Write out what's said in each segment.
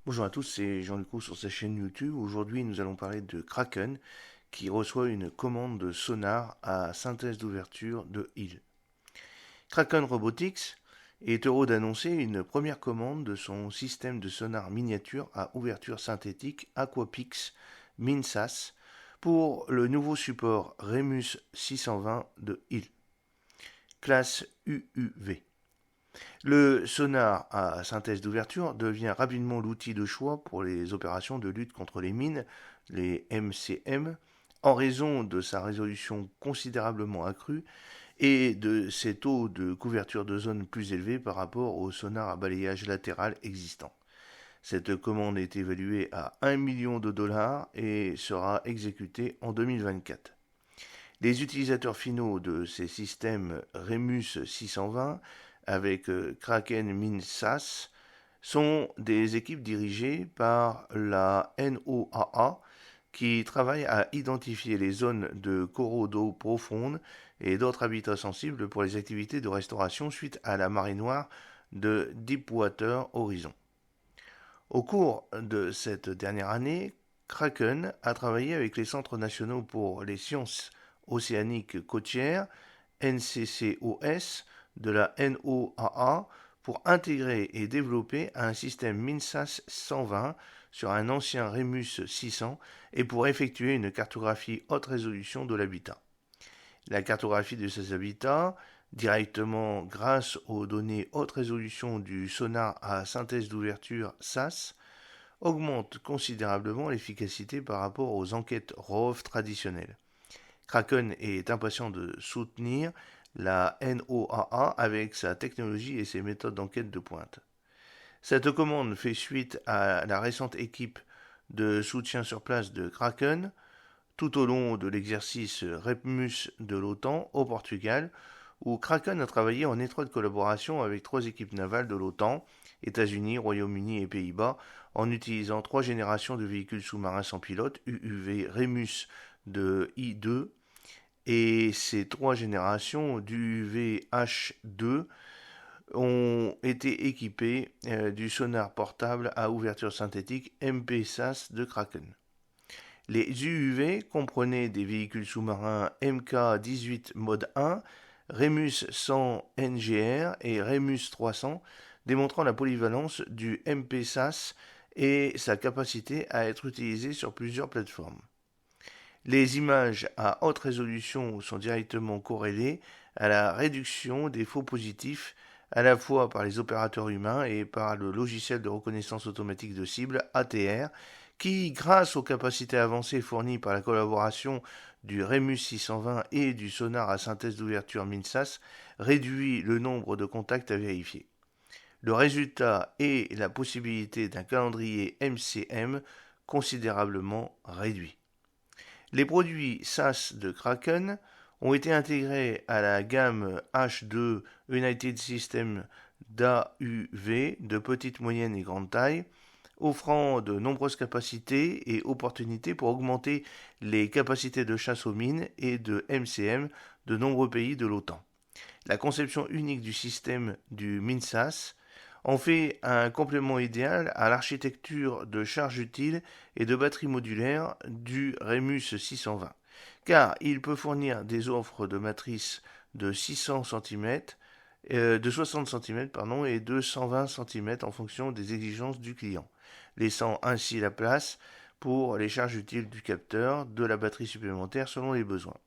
Bonjour à tous, c'est Jean-Luc Roux sur sa chaîne YouTube. Aujourd'hui, nous allons parler de Kraken qui reçoit une commande de sonar à synthèse d'ouverture de Hill. Kraken Robotics est heureux d'annoncer une première commande de son système de sonar miniature à ouverture synthétique Aquapix MinSAS pour le nouveau support Remus 620 de Hill, classe UUV. Le sonar à synthèse d'ouverture devient rapidement l'outil de choix pour les opérations de lutte contre les mines, les MCM, en raison de sa résolution considérablement accrue et de ses taux de couverture de zone plus élevés par rapport au sonar à balayage latéral existant. Cette commande est évaluée à 1 million de dollars et sera exécutée en 2024. Les utilisateurs finaux de ces systèmes Remus 620 avec Kraken MinSAS sont des équipes dirigées par la NOAA qui travaillent à identifier les zones de coraux d'eau profonde et d'autres habitats sensibles pour les activités de restauration suite à la marée noire de Deepwater Horizon. Au cours de cette dernière année, Kraken a travaillé avec les Centres nationaux pour les sciences océaniques côtières, NCCOS, de la NOAA, pour intégrer et développer un système MinSAS 120 sur un ancien Remus 600 et pour effectuer une cartographie haute résolution de l'habitat. La cartographie de ces habitats, directement grâce aux données haute résolution du sonar à synthèse d'ouverture SAS, augmente considérablement l'efficacité par rapport aux enquêtes ROV traditionnelles. Kraken est impatient de soutenir la NOAA avec sa technologie et ses méthodes d'enquête de pointe. Cette commande fait suite à la récente équipe de soutien sur place de Kraken tout au long de l'exercice REPMUS de l'OTAN au Portugal, où Kraken a travaillé en étroite collaboration avec trois équipes navales de l'OTAN, États-Unis, Royaume-Uni et Pays-Bas, en utilisant trois générations de véhicules sous-marins sans pilote, UUV Remus de I2, et ces trois générations d'UUV H2 ont été équipées du sonar portable à ouverture synthétique MPSAS de Kraken. Les UUV comprenaient des véhicules sous-marins MK-18 Mode 1, Remus 100 NGR et Remus 300, démontrant la polyvalence du MPSAS et sa capacité à être utilisé sur plusieurs plateformes. Les images à haute résolution sont directement corrélées à la réduction des faux positifs à la fois par les opérateurs humains et par le logiciel de reconnaissance automatique de cible ATR qui, grâce aux capacités avancées fournies par la collaboration du Remus 620 et du sonar à synthèse d'ouverture MinSAS, réduit le nombre de contacts à vérifier. Le résultat est la possibilité d'un calendrier MCM considérablement réduit. Les produits SaaS de Kraken ont été intégrés à la gamme H2 United Systems d'AUV de petite, moyenne et grande taille, offrant de nombreuses capacités et opportunités pour augmenter les capacités de chasse aux mines et de MCM de nombreux pays de l'OTAN. La conception unique du système du MinSAS en fait un complément idéal à l'architecture de charge utile et de batterie modulaire du Remus 620, car il peut fournir des offres de matrices de 600 cm, de 60 cm et de 120 cm en fonction des exigences du client, laissant ainsi la place pour les charges utiles du capteur, de la batterie supplémentaire selon les besoins.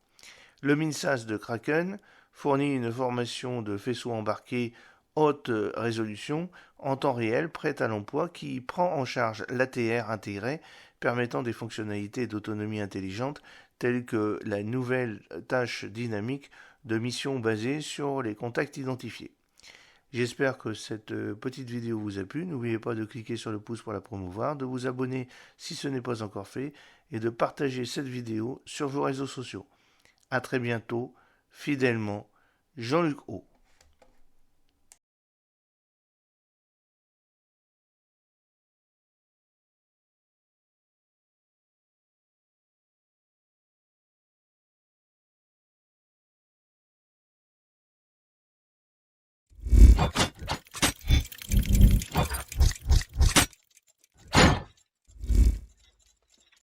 Le MinSAS de Kraken fournit une formation de faisceaux embarqués haute résolution en temps réel prête à l'emploi qui prend en charge l'ATR intégré permettant des fonctionnalités d'autonomie intelligente telles que la nouvelle tâche dynamique de mission basée sur les contacts identifiés. J'espère que cette petite vidéo vous a plu. N'oubliez pas de cliquer sur le pouce pour la promouvoir, de vous abonner si ce n'est pas encore fait et de partager cette vidéo sur vos réseaux sociaux. A très bientôt, fidèlement, Jean-Luc Haut.